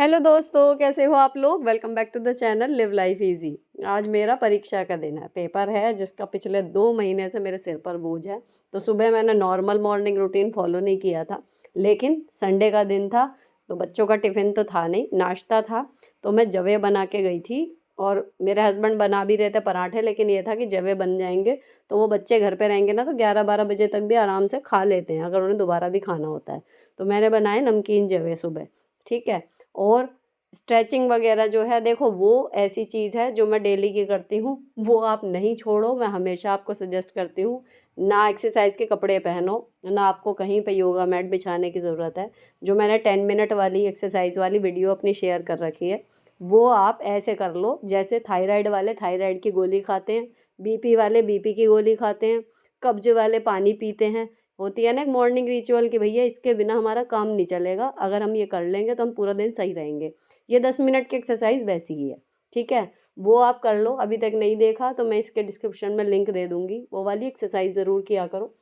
Hello दोस्तों, कैसे हो आप लोग। Welcome back to the channel live life easy. आज मेरा परीक्षा का दिन है, पेपर है जिसका पिछले 2 महीने से मेरे सिर पर बोझ है। तो सुबह मैंने नॉर्मल मॉर्निंग रूटीन फॉलो नहीं किया था, लेकिन संडे का दिन था तो बच्चों का टिफ़िन तो था नहीं, नाश्ता था। तो मैं जवे बना के गई थी और मेरे हस्बैंड बना भी रहे थे पराठे, लेकिन ये था कि जवे बन जाएंगे तो वो बच्चे घर पे रहेंगे ना, तो 11-12 बजे तक भी आराम से खा लेते हैं अगर उन्हें दोबारा भी खाना होता है। तो मैंने बनाए नमकीन जवे सुबह, ठीक है। और स्ट्रेचिंग वगैरह जो है, देखो वो ऐसी चीज़ है जो मैं डेली की करती हूँ, वो आप नहीं छोड़ो। मैं हमेशा आपको सजेस्ट करती हूँ, ना एक्सरसाइज के कपड़े पहनो, ना आपको कहीं पे योगा मैट बिछाने की ज़रूरत है। जो मैंने 10 मिनट वाली एक्सरसाइज वाली वीडियो अपनी शेयर कर रखी है, वो आप ऐसे कर लो जैसे थायराइड वाले थायराइड की गोली खाते हैं, बीपी वाले बीपी की गोली खाते हैं, कब्ज वाले पानी पीते हैं। होती है ना एक मॉर्निंग रिचुअल कि भैया इसके बिना हमारा काम नहीं चलेगा, अगर हम ये कर लेंगे तो हम पूरा दिन सही रहेंगे। ये 10 मिनट की एक्सरसाइज वैसी ही है, ठीक है। वो आप कर लो। अभी तक नहीं देखा तो मैं इसके डिस्क्रिप्शन में लिंक दे दूँगी, वो वाली एक्सरसाइज ज़रूर किया करो।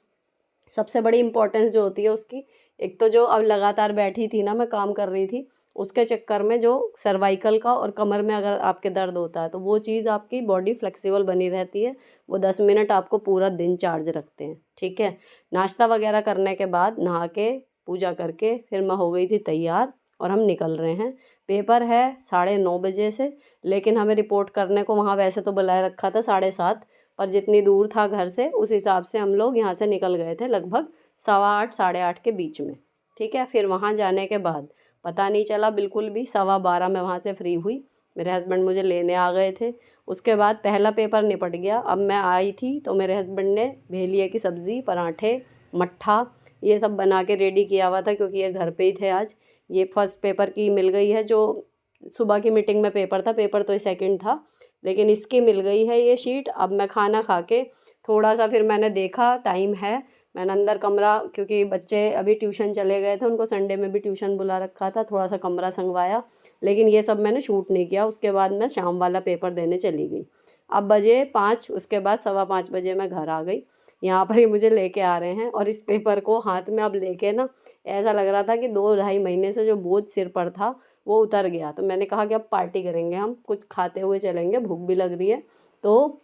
सबसे बड़ी इंपॉर्टेंस जो होती है उसकी, एक तो जो अब लगातार बैठी थी ना, मैं काम कर रही थी, उसके चक्कर में जो सर्वाइकल का और कमर में अगर आपके दर्द होता है तो वो चीज़ आपकी बॉडी फ्लेक्सिबल बनी रहती है। वो 10 मिनट आपको पूरा दिन चार्ज रखते हैं, ठीक है। नाश्ता वगैरह करने के बाद नहा के पूजा करके फिर मैं हो गई थी तैयार और हम निकल रहे हैं। पेपर है 9:30 बजे से, लेकिन हमें रिपोर्ट करने को वहाँ वैसे तो बुलाए रखा था 7:30, पर जितनी दूर था घर से उस हिसाब से हम लोग यहाँ से निकल गए थे लगभग 8:15 8:30 के बीच में, ठीक है। फिर वहाँ जाने के बाद पता नहीं चला बिल्कुल भी, 12:15 में वहाँ से फ्री हुई, मेरे हस्बैंड मुझे लेने आ गए थे। उसके बाद पहला पेपर निपट गया। अब मैं आई थी तो मेरे हस्बैंड ने भेलिए की सब्ज़ी, पराठे, मट्ठा ये सब बना के रेडी किया हुआ था, क्योंकि ये घर पे ही थे आज। ये फर्स्ट पेपर की मिल गई है, जो सुबह की मीटिंग में पेपर था, पेपर तो सेकंड था, लेकिन इसकी मिल गई है ये शीट। अब मैं खाना खा के थोड़ा सा फिर मैंने देखा टाइम है, मैंने अंदर कमरा, क्योंकि बच्चे अभी ट्यूशन चले गए थे, उनको संडे में भी ट्यूशन बुला रखा था, थोड़ा सा कमरा संगवाया, लेकिन ये सब मैंने शूट नहीं किया। उसके बाद मैं शाम वाला पेपर देने चली गई। अब बजे 5, उसके बाद 5:15 बजे मैं घर आ गई। यहाँ पर ही मुझे लेके आ रहे हैं और इस पेपर को हाथ में अब लेके ना ऐसा लग रहा था कि 2-2.5 महीने से जो बोझ सिर पर था वो उतर गया। तो मैंने कहा कि अब पार्टी करेंगे, हम कुछ खाते हुए चलेंगे, भूख भी लग रही है। तो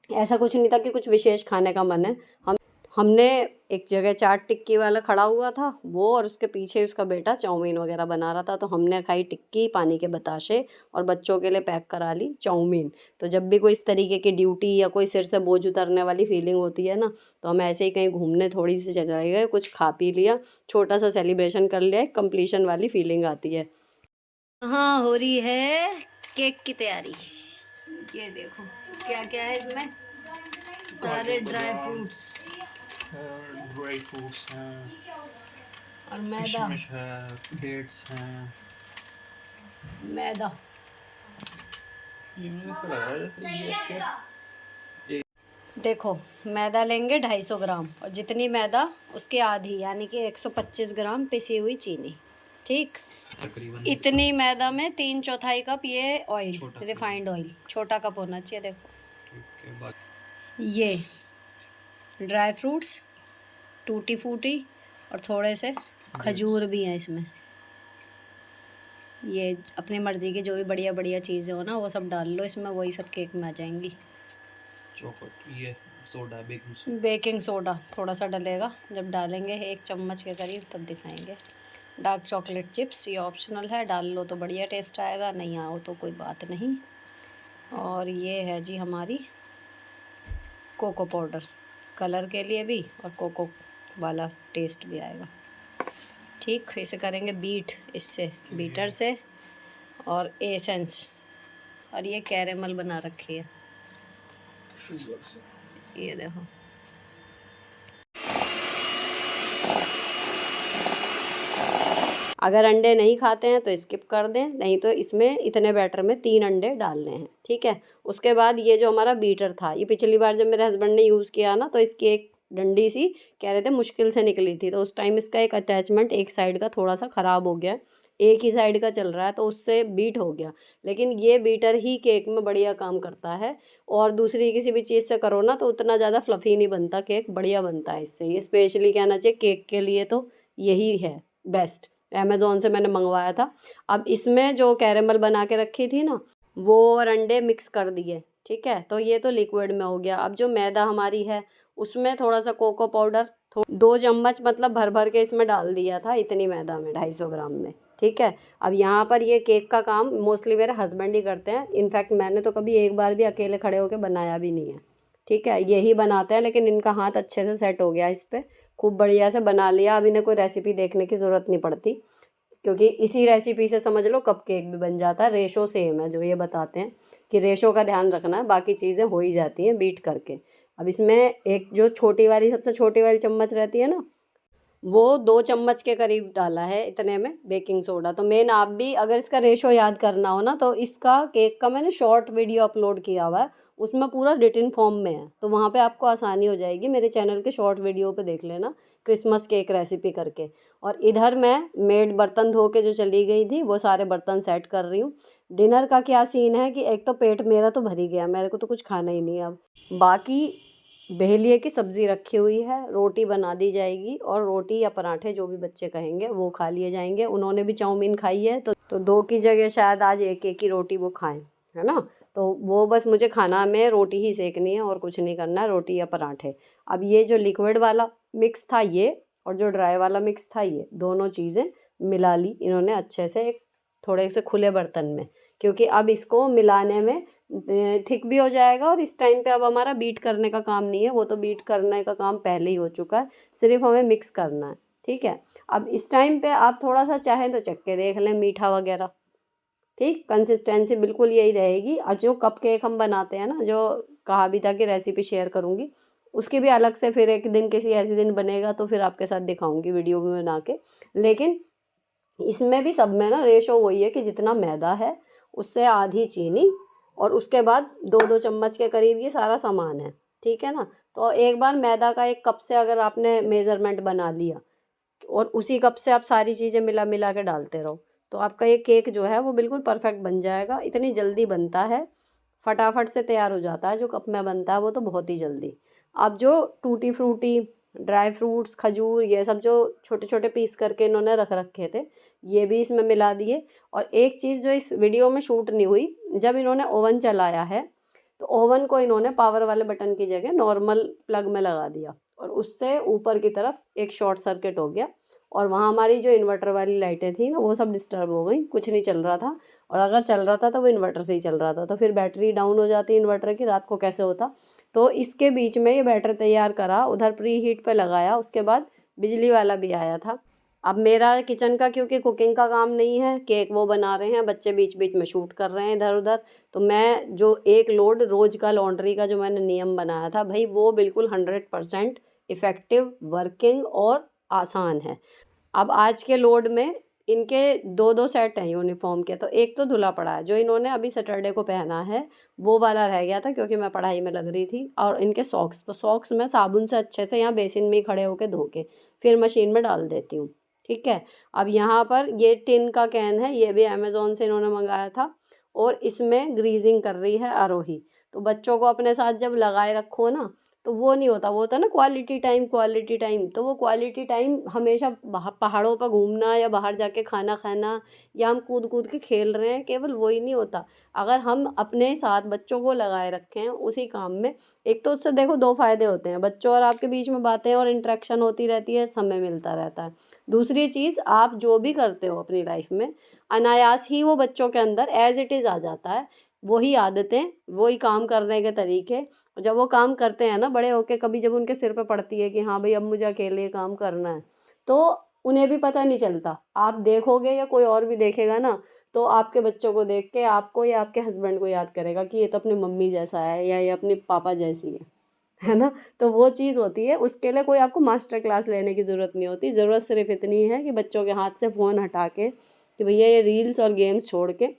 ऐसा कुछ नहीं था कि कुछ विशेष खाने का मन है। हमने एक जगह चाट टिक्की वाला खड़ा हुआ था वो, और उसके पीछे उसका बेटा चाउमीन वगैरह बना रहा था, तो हमने खाई टिक्की, पानी के बताशे, और बच्चों के लिए पैक करा ली चाउमीन। तो जब भी कोई इस तरीके की ड्यूटी या कोई सिर से बोझ उतरने वाली फीलिंग होती है ना, तो हम ऐसे ही कहीं घूमने थोड़ी सी चले गए, कुछ खा पी लिया, छोटा सा सेलिब्रेशन कर लिया, कंप्लीशन वाली फीलिंग आती है। हाँ, हो रही है केक की तैयारी। ये देखो क्या क्या है इसमें, सारे ड्राई फ्रूट्स हैं, और मैदा, किशमिश है, डेट्स हैं। मैदा। ये मुझे ऐसा लग रहा है जैसे ये इसके देखो, मैदा लेंगे 250 ग्राम, और जितनी मैदा उसके आधी यानी कि 125 ग्राम पिसी हुई चीनी, ठीक। तकरीबन इतनी मैदा में 3/4 कप ये ऑयल, छोटा रिफाइंड ऑयल, छोटा कप होना चाहिए। देखो ठीक है, बाद ये ड्राई फ्रूट्स, टूटी फूटी, और थोड़े से खजूर भी हैं इसमें। ये अपनी मर्ज़ी की जो भी बढ़िया बढ़िया चीज़ें हो ना, वो सब डाल लो इसमें, वही सब केक में आ जाएंगी। चौकट, ये सोडा, बेकिंग सोडा थोड़ा सा डलेगा, जब डालेंगे 1 चम्मच के करीब तब दिखाएंगे। डार्क चॉकलेट चिप्स, ये ऑप्शनल है, डाल लो तो बढ़िया टेस्ट आएगा, नहीं आओ तो कोई बात नहीं। और ये है जी हमारी कोको पाउडर, कलर के लिए भी और कोको वाला टेस्ट भी आएगा, ठीक। इसे करेंगे बीट, इससे बीटर से, और एसेंस, और ये कैरेमल बना रखी है, ये देखो। अगर अंडे नहीं खाते हैं तो स्किप कर दें, नहीं तो इसमें इतने बैटर में 3 अंडे डालने हैं, ठीक है। उसके बाद ये जो हमारा बीटर था, ये पिछली बार जब मेरे हस्बैंड ने यूज़ किया ना, तो इसकी एक डंडी सी कह रहे थे मुश्किल से निकली थी, तो उस टाइम इसका एक अटैचमेंट एक साइड का थोड़ा सा ख़राब हो गया, एक ही साइड का चल रहा है, तो उससे बीट हो गया। लेकिन ये बीटर ही केक में बढ़िया काम करता है, और दूसरी किसी भी चीज़ से करो ना तो उतना ज़्यादा फ्लफ़ी नहीं बनता केक, बढ़िया बनता है इससे। ये स्पेशली कहना चाहिए केक के लिए तो यही है बेस्ट। अमेज़ॉन से मैंने मंगवाया था। अब इसमें जो कैरेमल बना के रखी थी ना, वो और अंडे मिक्स कर दिए, ठीक है। तो ये तो लिक्विड में हो गया। अब जो मैदा हमारी है उसमें थोड़ा सा कोको पाउडर 2 चम्मच मतलब भर भर के इसमें डाल दिया था, इतनी मैदा में 250 ग्राम में, ठीक है। अब यहाँ पर ये केक का काम मोस्टली मेरे हस्बैंड ही करते हैं। इनफैक्ट मैंने तो कभी एक बार भी अकेले खड़े होकर बनाया भी नहीं है, ठीक है। यही बनाते हैं, लेकिन इनका हाथ अच्छे से सेट हो गया इस पर, खूब बढ़िया से बना लिया। अब इन्हें कोई रेसिपी देखने की ज़रूरत नहीं पड़ती, क्योंकि इसी रेसिपी से समझ लो कप केक भी बन जाता है। रेशो सेम है जो ये बताते हैं कि रेशो का ध्यान रखना है, बाकी चीज़ें हो ही जाती हैं बीट करके। अब इसमें एक जो छोटी वाली सबसे छोटी वाली चम्मच रहती है ना, वो 2 चम्मच के करीब डाला है इतने में बेकिंग सोडा। तो मेन आप भी अगर इसका रेशो याद करना हो ना, तो इसका केक का मैंने शॉर्ट वीडियो अपलोड किया हुआ है, उसमें पूरा रिटिन फॉर्म में है, तो वहाँ पे आपको आसानी हो जाएगी। मेरे चैनल के शॉर्ट वीडियो पे देख लेना, क्रिसमस केक रेसिपी करके। और इधर मैं मेड बर्तन धो के जो चली गई थी, वो सारे बर्तन सेट कर रही हूँ। डिनर का क्या सीन है कि एक तो पेट मेरा तो भर ही गया, मेरे को तो कुछ खाना ही नहीं है अब। बाकी बेलिए की सब्ज़ी रखी हुई है, रोटी बना दी जाएगी, और रोटी या पराठे जो भी बच्चे कहेंगे वो खा लिए जाएंगे। उन्होंने भी चाउमीन खाई है, तो 2 की जगह शायद आज एक एक ही रोटी वो खाएं, है ना। तो वो बस मुझे खाना में रोटी ही सेकनी है और कुछ नहीं करना है, रोटी या पराठे। अब ये जो लिक्विड वाला मिक्स था ये, और जो ड्राई वाला मिक्स था ये, दोनों चीज़ें मिला ली इन्होंने अच्छे से एक थोड़े से खुले बर्तन में, क्योंकि अब इसको मिलाने में थिक भी हो जाएगा। और इस टाइम पे अब हमारा बीट करने का काम नहीं है, वो तो बीट करने का काम पहले ही हो चुका है, सिर्फ हमें मिक्स करना है, ठीक है। अब इस टाइम पे आप थोड़ा सा चाहें तो चख के देख लें मीठा वगैरह, ठीक। कंसिस्टेंसी बिल्कुल यही रहेगी। और जो कप केक हम बनाते हैं ना, जो कहा भी था कि रेसिपी शेयर करूँगी, उसकी भी अलग से फिर एक दिन किसी ऐसे दिन बनेगा तो फिर आपके साथ दिखाऊंगी वीडियो में बना के। लेकिन इसमें भी सब में ना रेशो वही है कि जितना मैदा है उससे आधी चीनी, और उसके बाद 2-2 चम्मच के करीब ये सारा सामान है, ठीक है ना। तो एक बार मैदा का एक कप से अगर आपने मेज़रमेंट बना लिया, और उसी कप से आप सारी चीज़ें मिला मिला के डालते रहो, तो आपका ये केक जो है वो बिल्कुल परफेक्ट बन जाएगा। इतनी जल्दी बनता है, फटाफट से तैयार हो जाता है। जो कप में बनता है वो तो बहुत ही जल्दी। अब जो टूटी फ्रूटी, ड्राई फ्रूट्स, खजूर, ये सब जो छोटे छोटे पीस करके इन्होंने रख रखे थे, ये भी इसमें मिला दिए। और एक चीज़ जो इस वीडियो में शूट नहीं हुई, जब इन्होंने ओवन चलाया है तो ओवन को इन्होंने पावर वाले बटन की जगह नॉर्मल प्लग में लगा दिया, और उससे ऊपर की तरफ एक शॉर्ट सर्किट हो गया, और वहाँ हमारी जो इन्वर्टर वाली लाइटें थी ना, वो सब डिस्टर्ब हो गई, कुछ नहीं चल रहा था। और अगर चल रहा था तो वो इन्वर्टर से ही चल रहा था, तो फिर बैटरी डाउन हो जाती इन्वर्टर की, रात को कैसे होता। तो इसके बीच में ये बैटर तैयार करा, उधर प्री हीट पे लगाया, उसके बाद बिजली वाला भी आया था। अब मेरा किचन का क्योंकि कुकिंग का काम नहीं है, केक वो बना रहे हैं, बच्चे बीच बीच में शूट कर रहे हैं इधर उधर, तो मैं जो एक लोड रोज़ का लॉन्ड्री का जो मैंने नियम बनाया था भाई, वो बिल्कुल 100% इफ़ेक्टिव, वर्किंग और आसान है। अब आज के लोड में इनके 2-2 सेट हैं यूनिफ़ॉर्म के, तो एक तो धुला पड़ा है, जो इन्होंने अभी सैटरडे को पहना है वो वाला रह गया था क्योंकि मैं पढ़ाई में लग रही थी। और इनके सॉक्स, तो सॉक्स मैं साबुन से अच्छे से यहाँ बेसिन में ही खड़े होके धो के फिर मशीन में डाल देती हूँ, ठीक है। अब यहाँ पर ये टिन का कैन है, ये भी अमेज़ॉन से इन्होंने मंगाया था, और इसमें ग्रीजिंग कर रही है आरोही। तो बच्चों को अपने साथ जब लगाए रखो ना, तो वो नहीं होता, वो होता है ना क्वालिटी टाइम, क्वालिटी टाइम। तो वो क्वालिटी टाइम हमेशा पहाड़ों पर घूमना या बाहर जाके खाना खाना, या हम कूद कूद के खेल रहे हैं, केवल वही नहीं होता। अगर हम अपने साथ बच्चों को लगाए रखें हैं उसी काम में, एक तो उससे देखो 2 फ़ायदे होते हैं, बच्चों और आपके बीच में बातें और इंटरेक्शन होती रहती है, समय मिलता रहता है। दूसरी चीज़, आप जो भी करते हो अपनी लाइफ में, अनायास ही वो बच्चों के अंदर एज इट इज़ आ जाता है, वही आदतें, वही काम करने के तरीके। जब वो काम करते हैं ना बड़े होके, कभी जब उनके सिर पे पड़ती है कि हाँ भाई अब मुझे अकेले ये काम करना है, तो उन्हें भी पता नहीं चलता। आप देखोगे या कोई और भी देखेगा ना, तो आपके बच्चों को देख के आपको या आपके हस्बैंड को याद करेगा कि ये तो अपनी मम्मी जैसा है, या ये अपने पापा जैसी है ना। तो वो चीज़ होती है, उसके लिए कोई आपको मास्टर क्लास लेने की ज़रूरत नहीं होती। ज़रूरत सिर्फ इतनी है कि बच्चों के हाथ से फ़ोन हटा के, कि भैया ये रील्स और गेम्स छोड़ के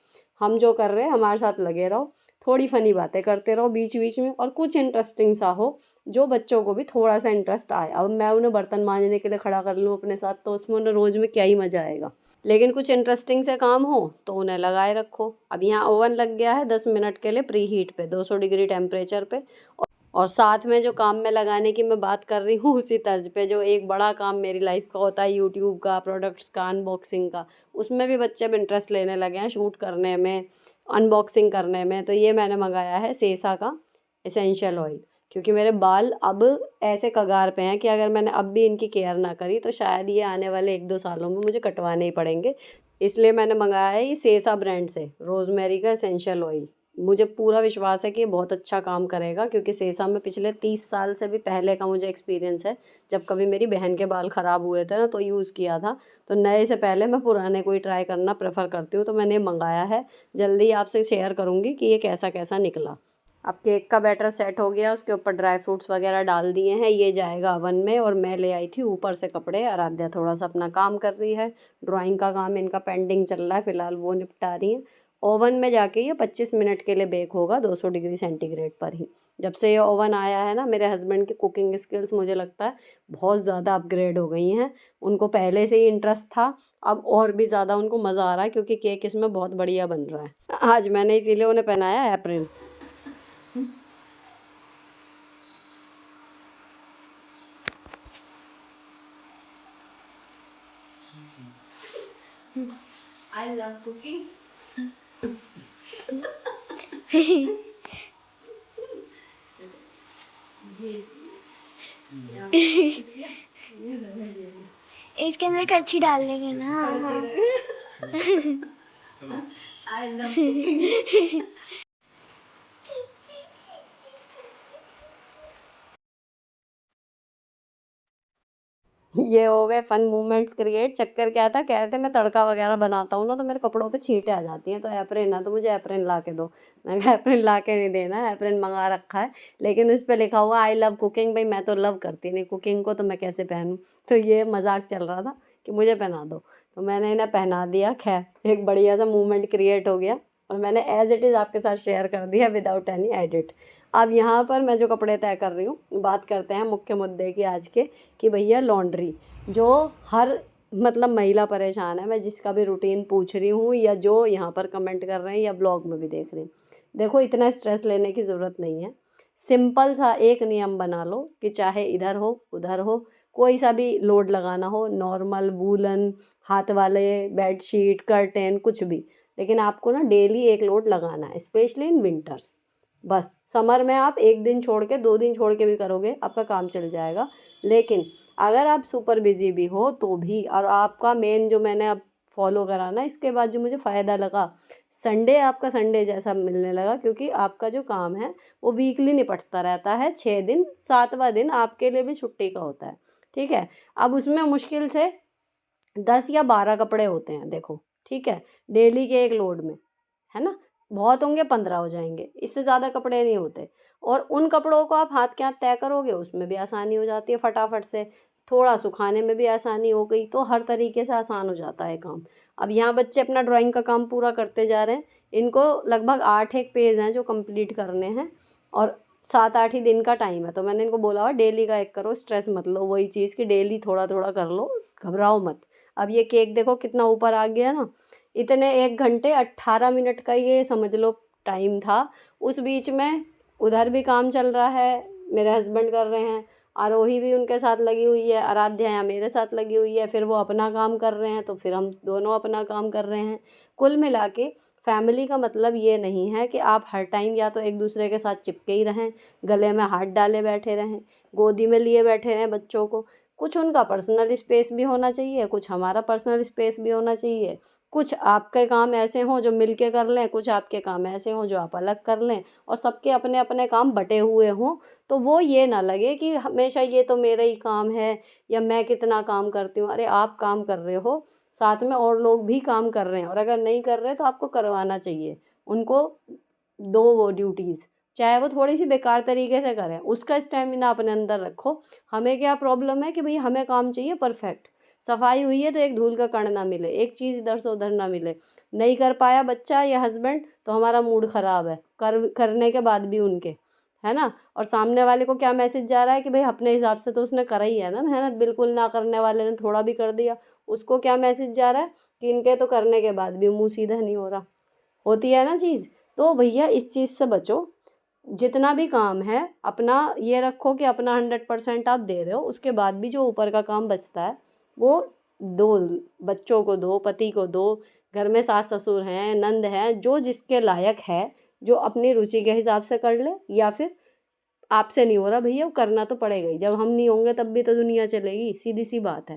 हम जो कर रहे हैं हमारे साथ लगे रहो, थोड़ी फ़नी बातें करते रहो बीच बीच में, और कुछ इंटरेस्टिंग सा हो जो बच्चों को भी थोड़ा सा इंटरेस्ट आए। अब मैं उन्हें बर्तन मांजने के लिए खड़ा कर लूँ अपने साथ, तो उसमें उन्हें रोज़ में क्या ही मज़ा आएगा। लेकिन कुछ इंटरेस्टिंग से काम हो तो उन्हें लगाए रखो। अब यहाँ ओवन लग गया है 10 मिनट के लिए प्री हीट पे, 200 डिग्री टेम्परेचर पे, और साथ में जो काम में लगाने की मैं बात कर रही हूँ उसी तर्ज पे जो एक बड़ा काम मेरी लाइफ का होता है यूट्यूब का, प्रोडक्ट्स का, अनबॉक्सिंग का, उसमें भी बच्चे अब इंटरेस्ट लेने लगे हैं, शूट करने में, अनबॉक्सिंग करने में। तो ये मैंने मंगाया है सेसा का एसेंशियल ऑयल, क्योंकि मेरे बाल अब ऐसे कगार पे हैं कि अगर मैंने अब भी इनकी केयर ना करी तो शायद ये आने वाले 1-2 सालों में मुझे कटवाने ही पड़ेंगे। इसलिए मैंने मंगाया है ये सेसा ब्रांड से रोज़मेरी का एसेंशियल ऑयल। मुझे पूरा विश्वास है कि ये बहुत अच्छा काम करेगा, क्योंकि सेसा में पिछले 30 साल से भी पहले का मुझे एक्सपीरियंस है। जब कभी मेरी बहन के बाल ख़राब हुए थे ना तो यूज़ किया था। तो नए से पहले मैं पुराने को ही ट्राई करना प्रेफर करती हूँ। तो मैंने मंगाया है, जल्दी आपसे शेयर करूँगी कि ये कैसा कैसा निकला। अब केक का बैटर सेट हो गया, उसके ऊपर ड्राई फ्रूट्स वगैरह डाल दिए हैं। ये जाएगा अवन में, और मैं ले आई थी ऊपर से कपड़े। आराध्या थोड़ा सा अपना काम कर रही है, ड्राइंग का काम इनका पेंडिंग चल रहा है फ़िलहाल, वो निपटा रही हैं। ओवन में जाके ये 25 मिनट के लिए बेक होगा 200 डिग्री सेंटीग्रेड पर ही। जब से ये ओवन आया है ना, मेरे हस्बैंड की कुकिंग स्किल्स मुझे लगता है बहुत ज़्यादा अपग्रेड हो गई हैं। उनको पहले से ही इंटरेस्ट था, अब और भी ज़्यादा उनको मज़ा आ रहा है, क्योंकि केक इसमें बहुत बढ़िया बन रहा है। आज मैंने इसीलिए उन्हें पहनाया एप्रिन। I love cooking. इसके अंदर कच्ची डाल लेंगे ना। I love cooking. ये हो गए फन मोमेंट्स क्रिएट। चक्कर क्या था, कह रहे थे मैं तड़का वगैरह बनाता हूँ ना तो मेरे कपड़ों पे छींटे आ जाती हैं, तो एप्रिन है तो मुझे एप्रिन ला के दो। मैं कहा एप्रिन ला के नहीं देना है, एप्रिन मंगा रखा है, लेकिन उस पर लिखा हुआ आई लव कुकिंग। भाई मैं तो लव करती नहीं कुकिंग को, तो मैं कैसे पहनूँ। तो ये मजाक चल रहा था कि मुझे पहना दो, तो मैंने इन्हें पहना दिया। खैर एक बढ़िया सा मूवमेंट क्रिएट हो गया, और मैंने एज इट इज़ आपके साथ शेयर कर दिया विदाउट एनी एडिट। अब यहाँ पर मैं जो कपड़े तय कर रही हूँ, बात करते हैं मुख्य मुद्दे की आज के, कि भैया लॉन्ड्री, जो हर मतलब महिला परेशान है। मैं जिसका भी रूटीन पूछ रही हूँ, या जो यहाँ पर कमेंट कर रहे हैं, या ब्लॉग में भी देख रही हूँ, देखो इतना स्ट्रेस लेने की ज़रूरत नहीं है। सिंपल सा एक नियम बना लो कि चाहे इधर हो उधर हो, कोई सा भी लोड लगाना हो, नॉर्मल, वूलन, हाथ वाले, बेडशीट, कर्टेन, कुछ भी, लेकिन आपको ना डेली एक लोड लगाना है, स्पेशली इन विंटर्स। बस समर में आप 1 दिन छोड़ के 2 दिन छोड़ के भी करोगे, आपका काम चल जाएगा। लेकिन अगर आप सुपर बिजी भी हो तो भी, और आपका मेन जो मैंने अब फॉलो करा ना, इसके बाद जो मुझे फ़ायदा लगा, संडे आपका संडे जैसा मिलने लगा, क्योंकि आपका जो काम है वो वीकली निपटता रहता है 6 दिन, 7वां दिन आपके लिए भी छुट्टी का होता है। ठीक है, अब उसमें मुश्किल से 10 या 12 कपड़े होते हैं, देखो ठीक है, डेली के एक लोड में, है ना। बहुत होंगे 15 हो जाएंगे, इससे ज़्यादा कपड़े नहीं होते। और उन कपड़ों को आप हाथ के हाथ तय करोगे, उसमें भी आसानी हो जाती है फटाफट से, थोड़ा सुखाने में भी आसानी हो गई, तो हर तरीके से आसान हो जाता है काम। अब यहाँ बच्चे अपना ड्राइंग का काम पूरा करते जा रहे हैं, इनको लगभग 8 एक पेज हैं जो कंप्लीट करने हैं, और 7-8 ही दिन का टाइम है। तो मैंने इनको बोला हुआ डेली का एक करो, स्ट्रेस मत लो, वही चीज़ कि डेली थोड़ा थोड़ा कर लो, घबराओ मत। अब ये केक देखो कितना ऊपर आ गया ना, इतने 1 घंटे 18 मिनट का ये समझ लो टाइम था। उस बीच में उधर भी काम चल रहा है, मेरे हस्बैंड कर रहे हैं, आरोही भी उनके साथ लगी हुई है, आराध्या यहाँ मेरे साथ लगी हुई है, फिर वो अपना काम कर रहे हैं, तो फिर हम दोनों अपना काम कर रहे हैं। कुल मिला के फैमिली का मतलब ये नहीं है कि आप हर टाइम या तो एक दूसरे के साथ चिपके ही रहें, गले में हाथ डाले बैठे रहें, गोदी में लिए बैठे रहें बच्चों को। कुछ उनका पर्सनल स्पेस भी होना चाहिए, कुछ हमारा पर्सनल स्पेस भी होना चाहिए। कुछ आपके काम ऐसे हों जो मिल के कर लें, कुछ आपके काम ऐसे हों जो आप अलग कर लें, और सबके अपने अपने काम बटे हुए हों, तो वो ये ना लगे कि हमेशा ये तो मेरा ही काम है, या मैं कितना काम करती हूँ। अरे आप काम कर रहे हो, साथ में और लोग भी काम कर रहे हैं, और अगर नहीं कर रहे तो आपको करवाना चाहिए उनको। दो वो ड्यूटीज़, चाहे वो थोड़ी सी बेकार तरीके से करें, उसका स्टेमिना अपने अंदर रखो। हमें क्या प्रॉब्लम है कि भाई हमें काम चाहिए परफेक्ट, सफाई हुई है तो एक धूल का कण ना मिले, एक चीज़ इधर से उधर ना मिले। नहीं कर पाया बच्चा या हस्बैंड तो हमारा मूड ख़राब है, करने के बाद भी उनके, है ना। और सामने वाले को क्या मैसेज जा रहा है कि भाई अपने हिसाब से तो उसने करा ही है ना मेहनत, बिल्कुल ना करने वाले ने थोड़ा भी कर दिया, उसको क्या मैसेज जा रहा है कि इनके तो करने के बाद भी मुँह सीधा नहीं हो रहा। होती है ना चीज़। तो भैया इस चीज़ से बचो, जितना भी काम है अपना ये रखो कि अपना 100% आप दे रहे हो, उसके बाद भी जो ऊपर का काम बचता है वो दो, बच्चों को दो, पति को दो, घर में सास ससुर हैं, नंद हैं, जो जिसके लायक है, जो अपनी रुचि के हिसाब से कर ले, या फिर आपसे नहीं हो रहा भैया, वो करना तो पड़ेगा ही, जब हम नहीं होंगे तब भी तो दुनिया चलेगी, सीधी सी बात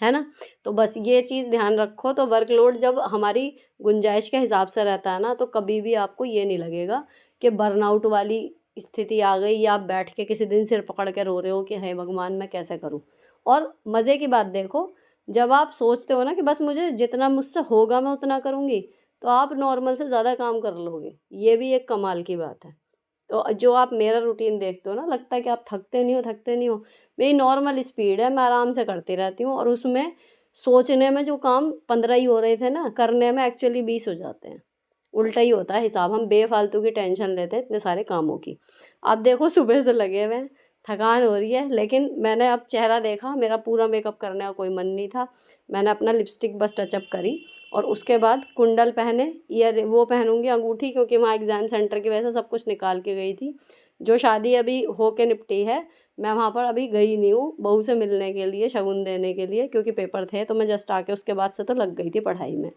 है ना। तो बस ये चीज़ ध्यान रखो। तो वर्कलोड जब हमारी गुंजाइश के हिसाब से रहता है ना, तो कभी भी आपको ये नहीं लगेगा कि बर्नआउट वाली स्थिति आ गई, या आप बैठ के किसी दिन सिर पकड़ के रो रहे हो कि हे भगवान मैं कैसे करूं। और मज़े की बात देखो, जब आप सोचते हो ना कि बस मुझे जितना मुझसे होगा मैं उतना करूँगी, तो आप नॉर्मल से ज़्यादा काम कर लोगे। ये भी एक कमाल की बात है। तो जो आप मेरा रूटीन देखते हो ना, लगता है कि आप थकते नहीं हो, थकते नहीं हो। मेरी नॉर्मल स्पीड है, मैं आराम से करती रहती हूँ, और उसमें सोचने में जो काम 15 ही हो रहे थे ना, करने में एक्चुअली 20 हो जाते हैं। उल्टा ही होता है हिसाब, हम बेफालतू की टेंशन लेते हैं इतने सारे कामों की। आप देखो सुबह से लगे हुए हैं, थकान हो रही है, लेकिन मैंने अब चेहरा देखा, मेरा पूरा मेकअप करने का कोई मन नहीं था। मैंने अपना लिपस्टिक बस टचअप करी, और उसके बाद कुंडल पहने, ईयर वो पहनूंगी, अंगूठी, क्योंकि वहाँ एग्ज़ाम सेंटर की वजह से सब कुछ निकाल के गई थी। जो शादी अभी हो के निपटी है, मैं वहाँ पर अभी गई नहीं हूँ बहू से मिलने के लिए, शगुन देने के लिए, क्योंकि पेपर थे, तो मैं जस्ट आके उसके बाद से तो लग गई थी पढ़ाई में।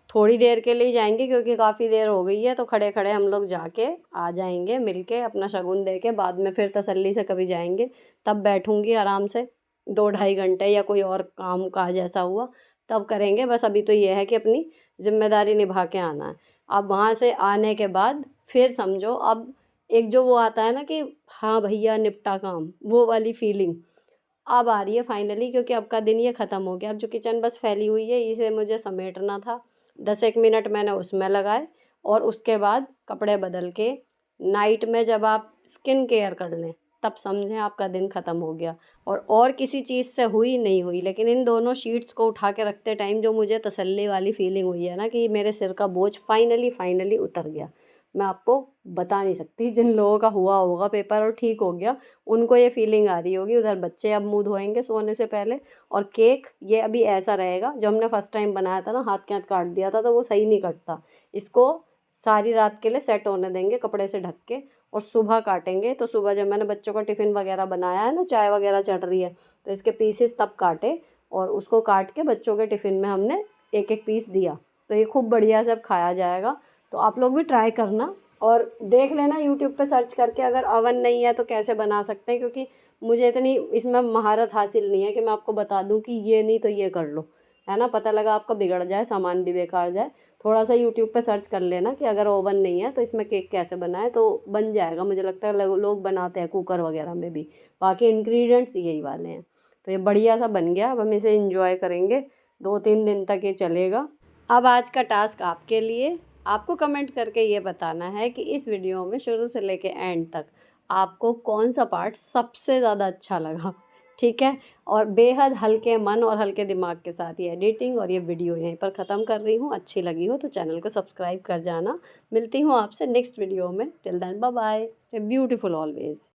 थोड़ी देर के लिए जाएंगे क्योंकि काफ़ी देर हो गई है, तो खड़े खड़े हम लोग जाके आ जाएंगे, मिलके अपना शगुन दे के बाद में फिर तसल्ली से कभी जाएंगे। तब बैठूंगी आराम से 2-2.5 घंटे, या कोई और काम काज ऐसा हुआ तब करेंगे। बस अभी तो ये है कि अपनी जिम्मेदारी निभा के आना है। अब वहाँ से आने के बाद फिर समझो, अब एक जो वो आता है ना कि हाँ भैया निपटा काम, वो वाली फीलिंग अब आ रही है फाइनली, क्योंकि अब का दिन ये ख़त्म हो गया। अब जो किचन बस फैली हुई है, इसे मुझे समेटना था। 10 एक मिनट मैंने उसमें लगाए, और उसके बाद कपड़े बदल के नाइट में जब आप स्किन केयर कर लें, तब समझें आपका दिन ख़त्म हो गया। और किसी चीज़ से हुई नहीं हुई, लेकिन इन दोनों शीट्स को उठा के रखते टाइम जो मुझे तसल्ली वाली फीलिंग हुई है ना, कि मेरे सिर का बोझ फाइनली उतर गया, मैं आपको बता नहीं सकती। जिन लोगों का हुआ होगा पेपर और ठीक हो गया, उनको ये फीलिंग आ रही होगी। उधर बच्चे अब मुँह धोएंगे सोने से पहले, और केक ये अभी ऐसा रहेगा, जो हमने फर्स्ट टाइम बनाया था ना, हाथ के हाथ काट दिया था, तो वो सही नहीं कटता। इसको सारी रात के लिए सेट होने देंगे कपड़े से ढक के, और सुबह काटेंगे। तो सुबह जब मैंने बच्चों का टिफ़िन वगैरह बनाया है ना, चाय वगैरह चढ़ रही है, तो इसके पीसेस तब काटे, और उसको काट के बच्चों के टिफ़िन में हमने एक एक पीस दिया। तो ये खूब बढ़िया से अब खाया जाएगा। तो आप लोग भी ट्राई करना, और देख लेना यूट्यूब पे सर्च करके, अगर अवन नहीं है तो कैसे बना सकते हैं, क्योंकि मुझे इतनी इसमें महारत हासिल नहीं है कि मैं आपको बता दूं कि ये नहीं तो ये कर लो, है ना। पता लगा आपका बिगड़ जाए, सामान भी बेकार जाए। थोड़ा सा यूट्यूब पे सर्च कर लेना कि अगर ओवन नहीं है तो इसमें केक कैसे बनाए, तो बन जाएगा। मुझे लगता है लोग बनाते हैं कुकर वगैरह में भी, बाकी इंग्रेडिएंट्स यही वाले हैं। तो ये बढ़िया सा बन गया, अब हम इसे इंजॉय करेंगे, 2-3 दिन तक ये चलेगा। अब आज का टास्क आपके लिए, आपको कमेंट करके ये बताना है कि इस वीडियो में शुरू से लेके एंड तक आपको कौन सा पार्ट सबसे ज़्यादा अच्छा लगा, ठीक है। और बेहद हल्के मन और हल्के दिमाग के साथ ये एडिटिंग और ये वीडियो यहीं पर ख़त्म कर रही हूँ। अच्छी लगी हो तो चैनल को सब्सक्राइब कर जाना। मिलती हूँ आपसे नेक्स्ट वीडियो में। Till then bye bye, stay beautiful always.